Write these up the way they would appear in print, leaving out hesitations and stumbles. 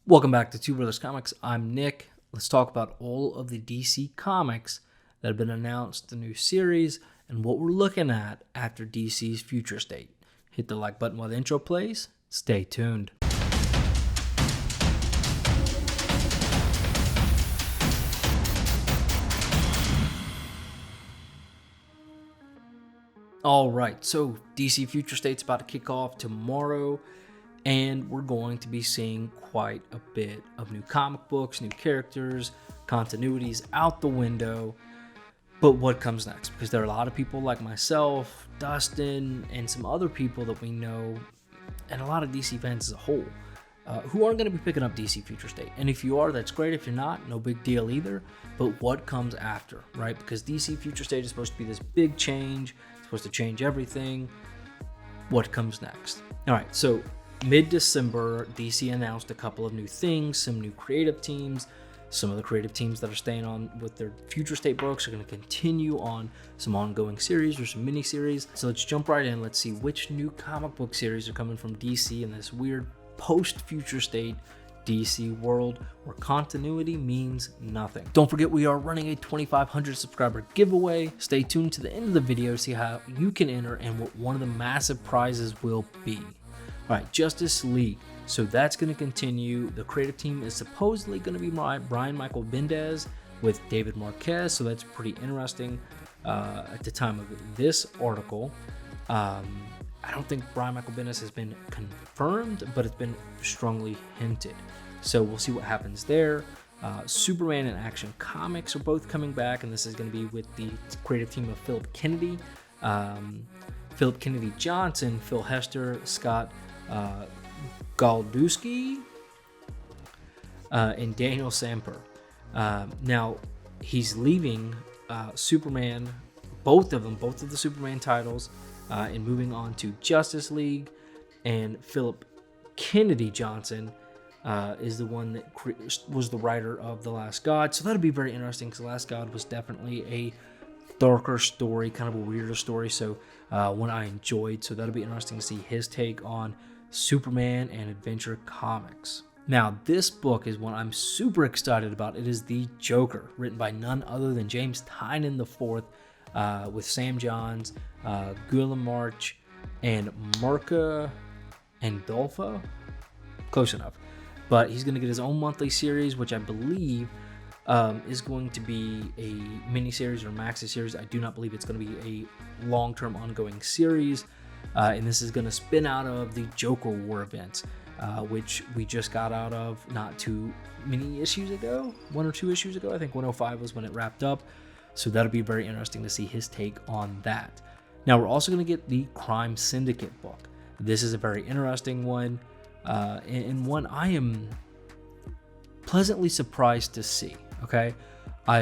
Welcome back to Two Brothers Comics. I'm Nick. Let's talk about all of the DC comics that have been announced, the new series, and what we're looking at after DC's future state. Hit the like button while the intro plays. Stay tuned. All right, so DC Future State's about to kick off tomorrow, and we're going to be seeing quite a bit of new comic books, new characters, continuities out the window. But what comes next? Because there are a lot of people like myself, Dustin, and some other people that we know, and a lot of DC fans as a whole, who aren't going to be picking up DC Future State. And if you are, that's great. If you're not, no big deal either. But what comes after, right? Because DC Future State is supposed to be this big change. It's supposed to change everything. What comes next? All right, so mid-December, DC announced a couple of new things, some new creative teams. Some of the creative teams that are staying on with their Future State books are going to continue on some ongoing series or some mini-series. So let's jump right in. Let's see which new comic book series are coming from DC in this weird post-Future State DC world where continuity means nothing. Don't forget we are running a 2,500 subscriber giveaway. Stay tuned to the end of the video to see how you can enter and what one of the massive prizes will be. All right, Justice League. So that's going to continue. The creative team is supposedly going to be Brian Michael Bendis with David Marquez. So that's pretty interesting at the time of this article. I don't think Brian Michael Bendis has been confirmed, but it's been strongly hinted. So we'll see what happens there. Superman and Action Comics are both coming back, and this is going to be with the creative team of Philip Kennedy, Philip Kennedy Johnson, Phil Hester, Scott Galdowski, and Daniel Samper. Now, he's leaving Superman, both of the Superman titles, and moving on to Justice League. And Philip Kennedy Johnson is the one that was the writer of The Last God. So that'll be very interesting because The Last God was definitely a darker story, kind of a weirder story. So one I enjoyed. So that'll be interesting to see his take on Superman and Adventure Comics. Now, this book is one I'm super excited about. It is The Joker, written by none other than James Tynion IV, with Sam Johns, Guillaume March, and Marca Andolfo. Close enough. But he's going to get his own monthly series, which I believe is going to be a mini-series or maxi series. I do not believe it's going to be a long-term ongoing series. And this is going to spin out of the Joker War events, which we just got out of not too many issues ago, 1 or 2 issues ago. I think 105 was when it wrapped up. So that'll be very interesting to see his take on that. Now, we're also going to get the Crime Syndicate book. This is a very interesting one, and one I am pleasantly surprised to see. Okay, I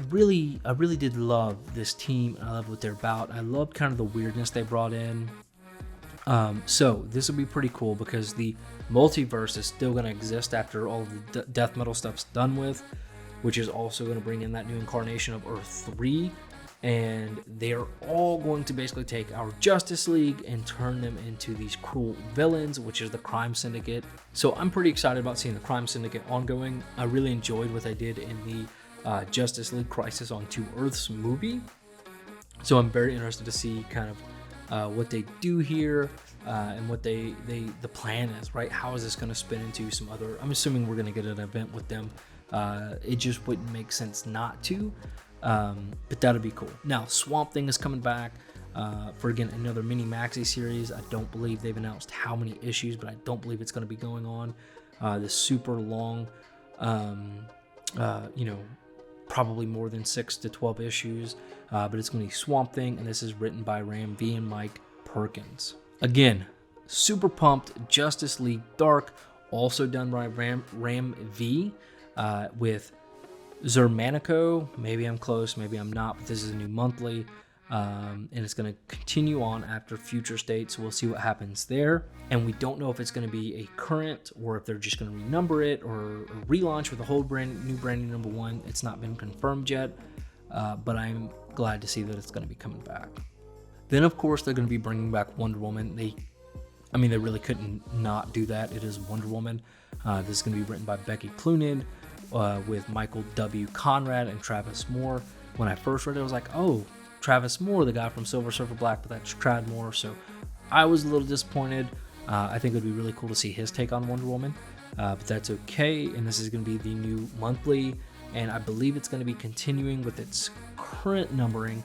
really did love this team. I love what they're about. I loved kind of the weirdness they brought in. So this will be pretty cool because the multiverse is still going to exist after all of the death metal stuff's done with, which is also going to bring in that new incarnation of Earth 3. And they're all going to basically take our Justice League and turn them into these cruel villains, which is the Crime Syndicate. So I'm pretty excited about seeing the Crime Syndicate ongoing. I really enjoyed what they did in the Justice League Crisis on Two Earths movie. So I'm very interested to see kind of what they do here and what the plan is, right? How is this going to spin into some other... I'm assuming we're going to get an event with them. It just wouldn't make sense not to. But that'll be cool. Now, Swamp Thing is coming back for, again, another mini maxi series. I don't believe they've announced how many issues, but I don't believe it's going to be going on this super long, probably more than 6 to 12 issues. But it's going to be Swamp Thing, and this is written by Ram V and Mike Perkins. Again, super pumped. Justice League Dark, also done by Ram V with Zermanico. Maybe I'm close, maybe I'm not, but this is a new monthly, and it's going to continue on after Future State, so we'll see what happens there. And we don't know if it's going to be a current or if they're just going to renumber it or relaunch with a whole brand new number 1. It's not been confirmed yet, but I'm glad to see that it's going to be coming back. Then, of course, they're going to be bringing back Wonder Woman. They I mean, they really couldn't not do that. It is Wonder Woman. This is going to be written by Becky Cloonan with Michael W. Conrad and Travis Moore. When I first read it, I was like, oh, Travis Moore, the guy from Silver Surfer Black, but that's Trad Moore. So I was a little disappointed. I think it would be really cool to see his take on Wonder Woman, but that's okay. And this is going to be the new monthly, and I believe it's going to be continuing with its current numbering,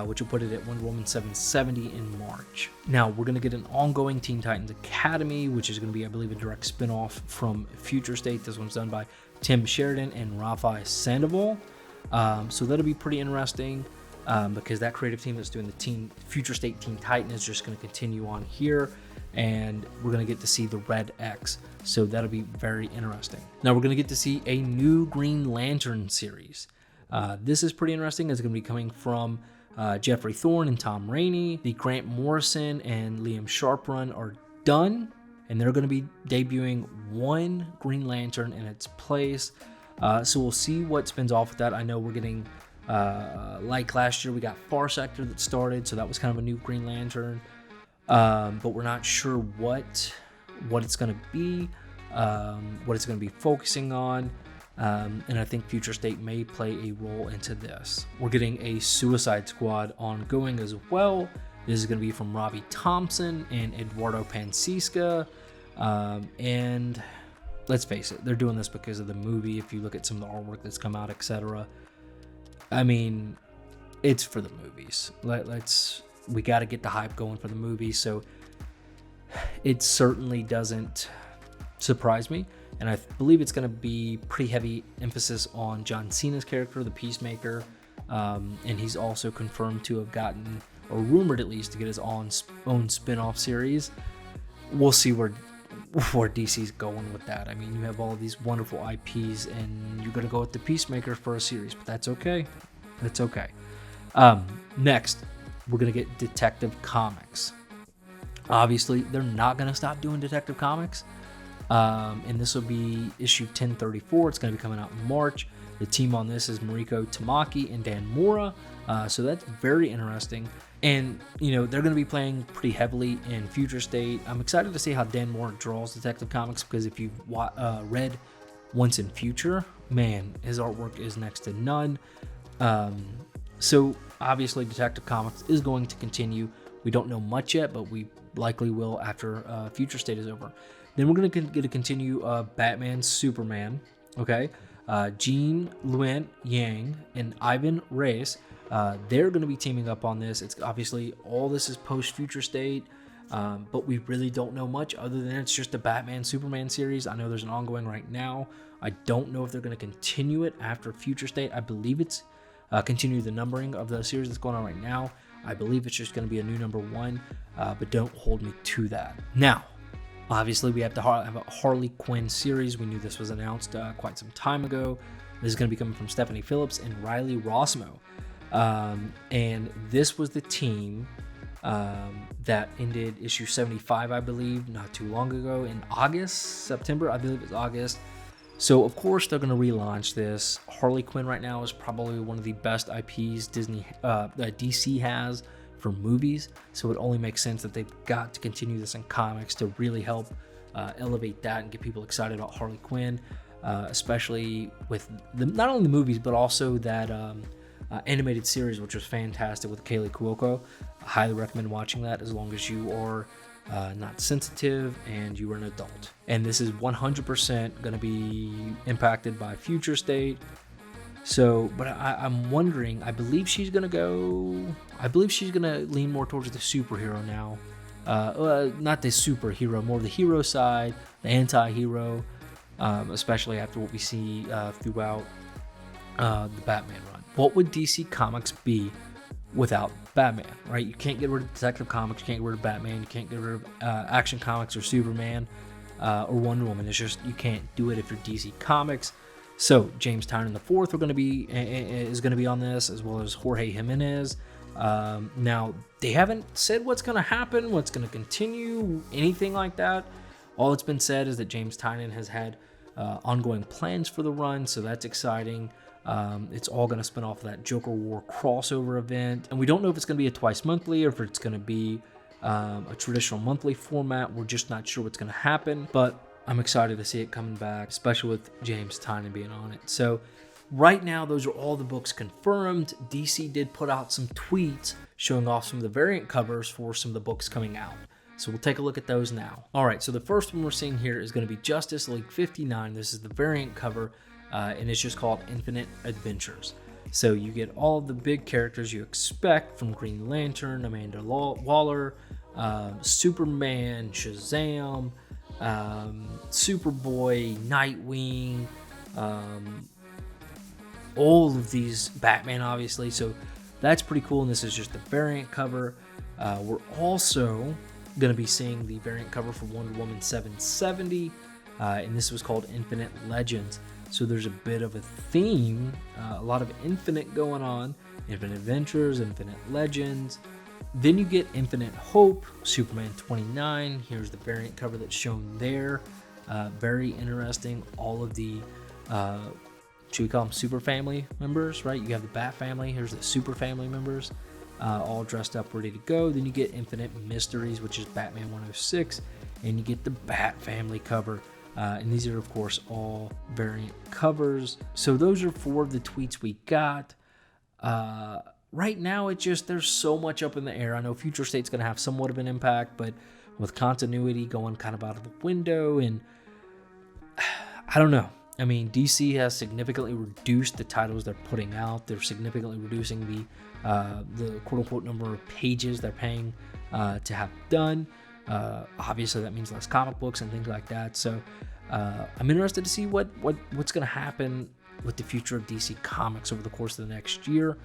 which will put it at Wonder Woman 770 in March. Now, we're going to get an ongoing Teen Titans Academy, which is going to be, I believe, a direct spin-off from Future State. This one's done by Tim Sheridan and Rafael Sandoval. So that'll be pretty interesting because that creative team that's doing the Future State Teen Titan is just going to continue on here, and we're going to get to see the Red X. So that'll be very interesting. Now, we're going to get to see a new Green Lantern series. This is pretty interesting. It's going to be coming from Jeffrey Thorne and Tom Rainey. The Grant Morrison and Liam Sharp run are done, and they're going to be debuting one Green Lantern in its place. So we'll see what spins off with that. I know we're getting, like last year, we got Far Sector that started, so that was kind of a new Green Lantern. But we're not sure what it's going to be, what it's going to be focusing on. And I think Future State may play a role into this. We're getting a Suicide Squad ongoing as well. This is going to be from Robbie Thompson and Eduardo Pancisca. And let's face it, they're doing this because of the movie. If you look at some of the artwork that's come out, etc. I mean, it's for the movies. We got to get the hype going for the movie. So it certainly doesn't surprise me. And I believe it's going to be pretty heavy emphasis on John Cena's character, the Peacemaker. And he's also confirmed to have gotten, or rumored at least, to get his own spin-off series. We'll see where DC's going with that. I mean, you have all of these wonderful IPs, and you're going to go with the Peacemaker for a series, but that's okay. That's okay. Next, we're going to get Detective Comics. Obviously, they're not going to stop doing Detective Comics. And this will be issue 1034. It's going to be coming out in March. The team on this is Mariko Tamaki and Dan Mora. So that's very interesting. And, you know, they're going to be playing pretty heavily in Future State. I'm excited to see how Dan Mora draws Detective Comics, because if you've read Once in Future, man, his artwork is next to none. So obviously Detective Comics is going to continue. We don't know much yet, but we likely will after Future State is over. Then we're going to get to continue Batman, Superman, okay? Jean Luen Yang and Ivan Reyes, they're going to be teaming up on this. It's obviously, all this is post-Future State, but we really don't know much other than it's just a Batman, Superman series. I know there's an ongoing right now. I don't know if they're going to continue it after Future State. I believe it's continue the numbering of the series that's going on right now. I believe it's just going to be a new number one, but don't hold me to that. Now, obviously, we have to have a Harley Quinn series. We knew this was announced quite some time ago. This is going to be coming from Stephanie Phillips and Riley Rossmo. And this was the team that ended issue 75, I believe, not too long ago in September. I believe it was August. So, of course, they're going to relaunch this. Harley Quinn right now is probably one of the best IPs DC has for movies, so it only makes sense that they've got to continue this in comics to really help elevate that and get people excited about Harley Quinn, especially with not only the movies but also that animated series, which was fantastic with Kaylee Cuoco. I highly recommend watching that as long as you are not sensitive and you are an adult. And this is 100% going to be impacted by Future State. So, but I'm wondering, I believe she's going to lean more towards the superhero now. Not the superhero, more the hero side, the anti-hero, especially after what we see throughout the Batman run. What would DC Comics be without Batman, right? You can't get rid of Detective Comics, you can't get rid of Batman, you can't get rid of Action Comics or Superman or Wonder Woman. It's just, you can't do it if you're DC Comics. So James Tynion IV is going to be on this, as well as Jorge Jimenez. Now, they haven't said what's going to happen, what's going to continue, anything like that. All that's been said is that James Tynion has had ongoing plans for the run, so that's exciting. It's all going to spin off of that Joker War crossover event, and we don't know if it's going to be a twice monthly or if it's going to be a traditional monthly format. We're just not sure what's going to happen, but I'm excited to see it coming back, especially with James Tynion being on it. So right now, those are all the books confirmed. DC did put out some tweets showing off some of the variant covers for some of the books coming out. So we'll take a look at those now. All right, so the first one we're seeing here is going to be Justice League 59. This is the variant cover, and it's just called Infinite Adventures. So you get all of the big characters you expect from Green Lantern, Amanda Waller, Superman, Shazam, Superboy, Nightwing, all of these, Batman obviously, so that's pretty cool, and this is just the variant cover. We're also going to be seeing the variant cover for Wonder Woman 770, and this was called Infinite Legends. So there's a bit of a theme, a lot of Infinite going on, Infinite Adventures, Infinite Legends. Then you get Infinite Hope, Superman 29. Here's the variant cover that's shown there. Very interesting. All of the, should we call them super family members, right? You have the Bat family. Here's the super family members, all dressed up, ready to go. Then you get Infinite Mysteries, which is Batman 106. And you get the Bat family cover. And these are, of course, all variant covers. So those are 4 of the tweets we got. Right now, there's so much up in the air. I know Future State's going to have somewhat of an impact, but with continuity going kind of out of the window, and I don't know. I mean, DC has significantly reduced the titles they're putting out. They're significantly reducing the quote-unquote number of pages they're paying to have done. Obviously, that means less comic books and things like that. So I'm interested to see what's going to happen with the future of DC Comics over the course of the next year.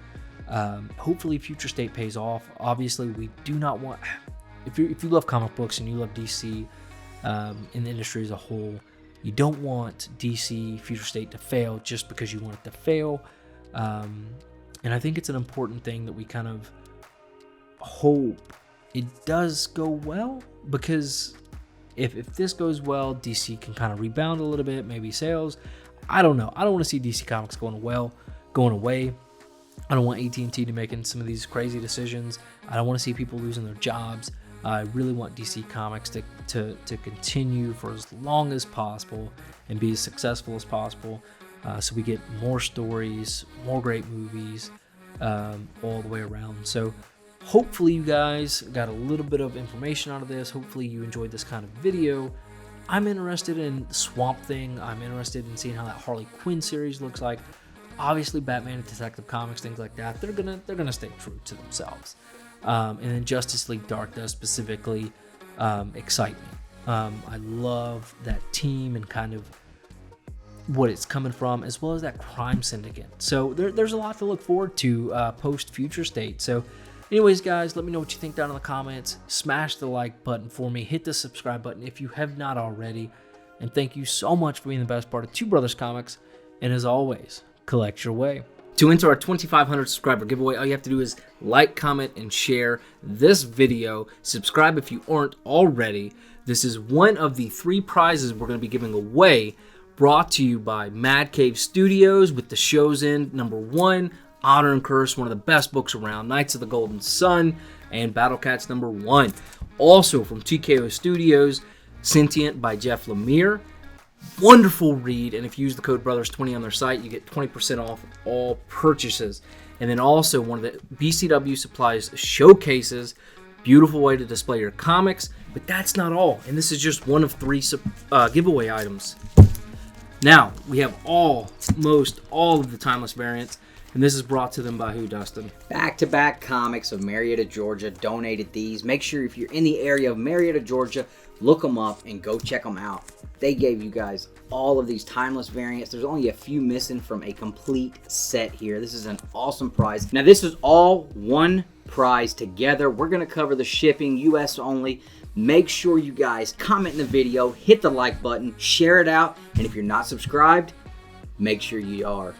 Hopefully Future State pays off. Obviously, we do not want, if you love comic books and you love DC in the industry as a whole, you don't want DC Future State to fail just because you want it to fail. And I think it's an important thing that we kind of hope it does go well, because if this goes well, DC can kind of rebound a little bit, maybe sales. I don't know. I don't want to see DC Comics going away. I don't want AT&T to making some of these crazy decisions. I don't want to see people losing their jobs. I really want DC Comics to continue for as long as possible and be as successful as possible, so we get more stories, more great movies, all the way around. So hopefully you guys got a little bit of information out of this. Hopefully you enjoyed this kind of video. I'm interested in Swamp Thing. I'm interested in seeing how that Harley Quinn series looks like. Obviously, Batman and Detective Comics, things like that, they're gonna stay true to themselves. And then Justice League Dark does specifically excite me. I love that team and kind of what it's coming from, as well as that crime syndicate. So there's a lot to look forward to post Future State. So anyways, guys, let me know what you think down in the comments. Smash the like button for me. Hit the subscribe button if you have not already. And thank you so much for being the best part of Two Brothers Comics. And as always, collect your way. To enter our 2,500 subscriber giveaway, all you have to do is like, comment, and share this video. Subscribe if you aren't already. This is one of the 3 prizes we're going to be giving away, brought to you by Mad Cave Studios with The Show's End #1, Honor and Curse, one of the best books around, Knights of the Golden Sun, and Battle Cats #1. Also from TKO Studios, Sentient by Jeff Lemire. Wonderful read, and if you use the code BROTHERS20 on their site, you get 20% off all purchases. And then also one of the BCW Supplies showcases. Beautiful way to display your comics, but that's not all. And this is just one of 3 giveaway items. Now, we have almost all of the Timeless variants, and this is brought to them by who, Dustin? Back to Back Comics of Marietta, Georgia donated these. Make sure if you're in the area of Marietta, Georgia, look them up and go check them out. They gave you guys all of these Timeless variants. There's only a few missing from a complete set here. This is an awesome prize. Now, this is all one prize together. We're going to cover the shipping, US only. Make sure you guys comment in the video, hit the like button, share it out, and if you're not subscribed, make sure you are.